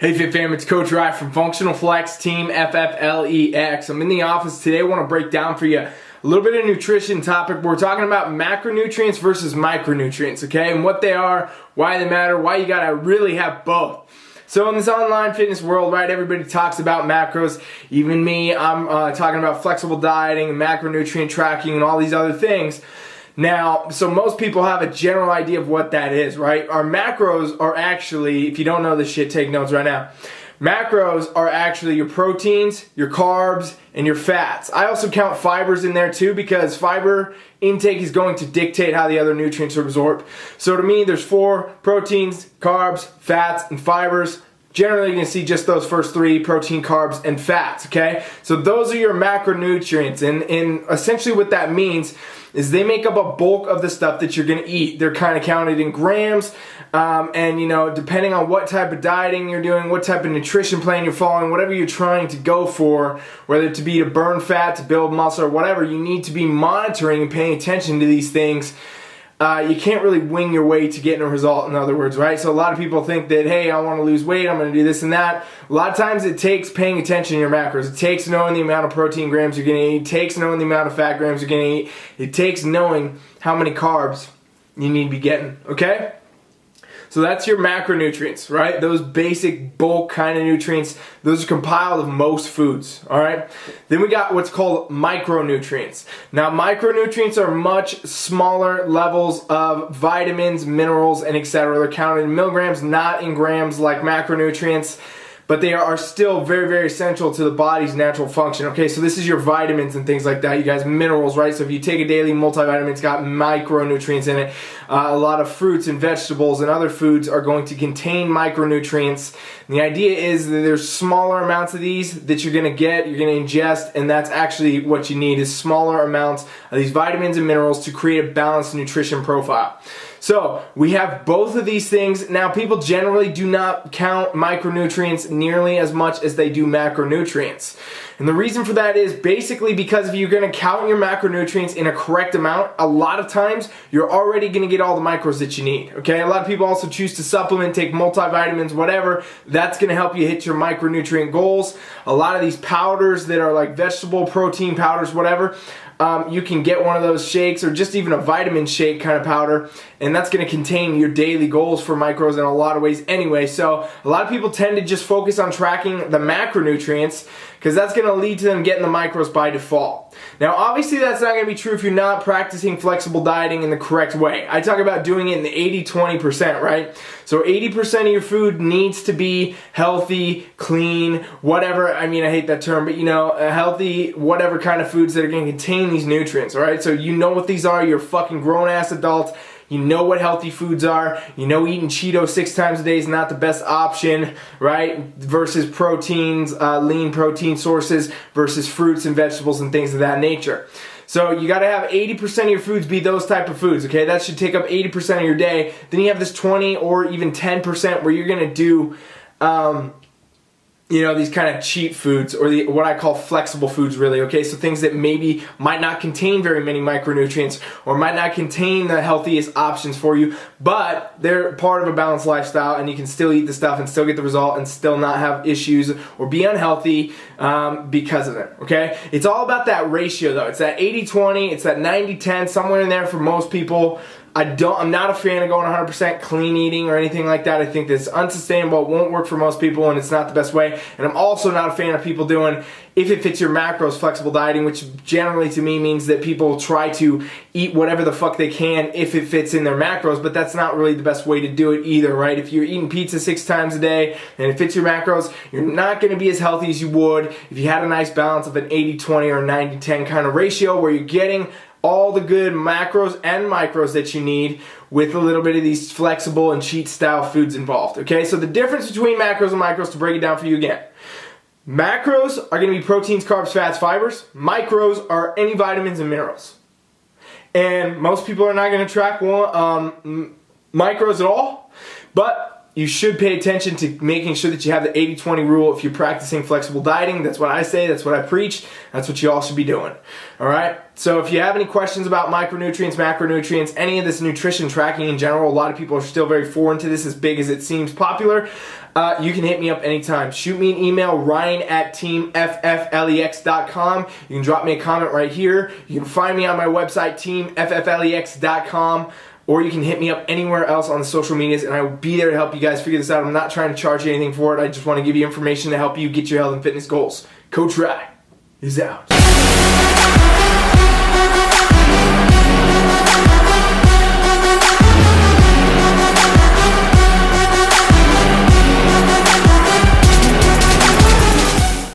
Hey Fit Fam, it's Coach Rye from Functional Flex Team FFLEX. I'm in the office today. I want to break down for you a little bit of nutrition topic. We're talking about macronutrients versus micronutrients, okay? And what they are, why they matter, why you gotta really have both. So in this online fitness world, right, everybody talks about macros. Even me, I'm talking about flexible dieting and macronutrient tracking and all these other things. Now, so most people have a general idea of what that is, right? Our macros are actually, if you don't know this shit, take notes right now. Macros are actually your proteins, your carbs, and your fats. I also count fibers in there too because fiber intake is going to dictate how the other nutrients are absorbed. So to me, there's 4: proteins, carbs, fats, and fibers. Generally, you're going to see just those first 3: protein, carbs, and fats, okay? So those are your macronutrients, and essentially what that means is they make up a bulk of the stuff that you're going to eat. They're kind of counted in grams, and you know, depending on what type of dieting you're doing, what type of nutrition plan you're following, whatever you're trying to go for, whether to be to burn fat, to build muscle, or whatever, you need to be monitoring and paying attention to these things. You can't really wing your way to getting a result, in other words, right? So a lot of people think that, hey, I want to lose weight, I'm going to do this and that. A lot of times it takes paying attention to your macros. It takes knowing the amount of protein grams you're going to eat. It takes knowing the amount of fat grams you're going to eat. It takes knowing how many carbs you need to be getting, okay? So that's your macronutrients, right? Those basic bulk kind of nutrients, those are compiled of most foods, all right? Then we got what's called micronutrients. Now, micronutrients are much smaller levels of vitamins, minerals, and etc. They're counted in milligrams, not in grams like macronutrients, but they are still very, very essential to the body's natural function. Okay, so this is your vitamins and things like that, you guys, minerals, right? So if you take a daily multivitamin, it's got micronutrients in it. A lot of fruits and vegetables and other foods are going to contain micronutrients. And the idea is that there's smaller amounts of these that you're gonna get, you're gonna ingest, and that's actually what you need, is smaller amounts of these vitamins and minerals to create a balanced nutrition profile. So we have both of these things. Now, people generally do not count micronutrients nearly as much as they do macronutrients. And the reason for that is basically because if you're going to count your macronutrients in a correct amount, a lot of times you're already going to get all the macros that you need. Okay, a lot of people also choose to supplement, take multivitamins, whatever. That's going to help you hit your micronutrient goals. A lot of these powders that are like vegetable protein powders, whatever, you can get one of those shakes or just even a vitamin shake kind of powder, and that's going to contain your daily goals for macros in a lot of ways anyway. So a lot of people tend to just focus on tracking the macronutrients because that's going to lead to them getting the macros by default. Now, obviously, that's not going to be true if you're not practicing flexible dieting in the correct way. I talk about doing it in the 80-20%, right? So 80% of your food needs to be healthy, clean, whatever. I mean, I hate that term, but you know, a healthy, whatever kind of foods that are going to contain these nutrients, all right? So you know what these are. You're a fucking grown-ass adult. You know what healthy foods are. You know eating Cheetos 6 times a day is not the best option, right? Versus proteins, lean protein sources versus fruits and vegetables and things of that nature. So you got to have 80% of your foods be those type of foods, okay? That should take up 80% of your day. Then you have this 20 or even 10% where you're going to do you know, these kind of cheat foods, or what I call flexible foods, really, okay? So things that maybe might not contain very many micronutrients or might not contain the healthiest options for you, but they're part of a balanced lifestyle and you can still eat the stuff and still get the result and still not have issues or be unhealthy because of it, okay? It's all about that ratio, though. It's that 80-20, it's that 90-10, somewhere in there for most people. I'm not a fan of going 100% clean eating or anything like that. I think that's unsustainable. It won't work for most people, and it's not the best way. And I'm also not a fan of people doing, if it fits your macros, flexible dieting, which generally to me means that people try to eat whatever the fuck they can if it fits in their macros, but that's not really the best way to do it either, right? If you're eating pizza 6 times a day and it fits your macros, you're not going to be as healthy as you would if you had a nice balance of an 80-20 or 90-10 kind of ratio where you're getting all the good macros and micros that you need with a little bit of these flexible and cheat style foods involved, okay? So the difference between macros and micros, to break it down for you again. Macros are going to be proteins, carbs, fats, fibers. Micros are any vitamins and minerals. And most people are not going to track micros at all, but you should pay attention to making sure that you have the 80-20 rule if you're practicing flexible dieting. That's what I say. That's what I preach. That's what you all should be doing. All right? So if you have any questions about micronutrients, macronutrients, any of this nutrition tracking in general, a lot of people are still very foreign to this, as big as it seems popular. You can hit me up anytime. Shoot me an email, ryan@teamfflex.com. You can drop me a comment right here. You can find me on my website, teamfflex.com. Or you can hit me up anywhere else on the social medias, and I will be there to help you guys figure this out. I'm not trying to charge you anything for it. I just want to give you information to help you get your health and fitness goals. Coach Rye is out.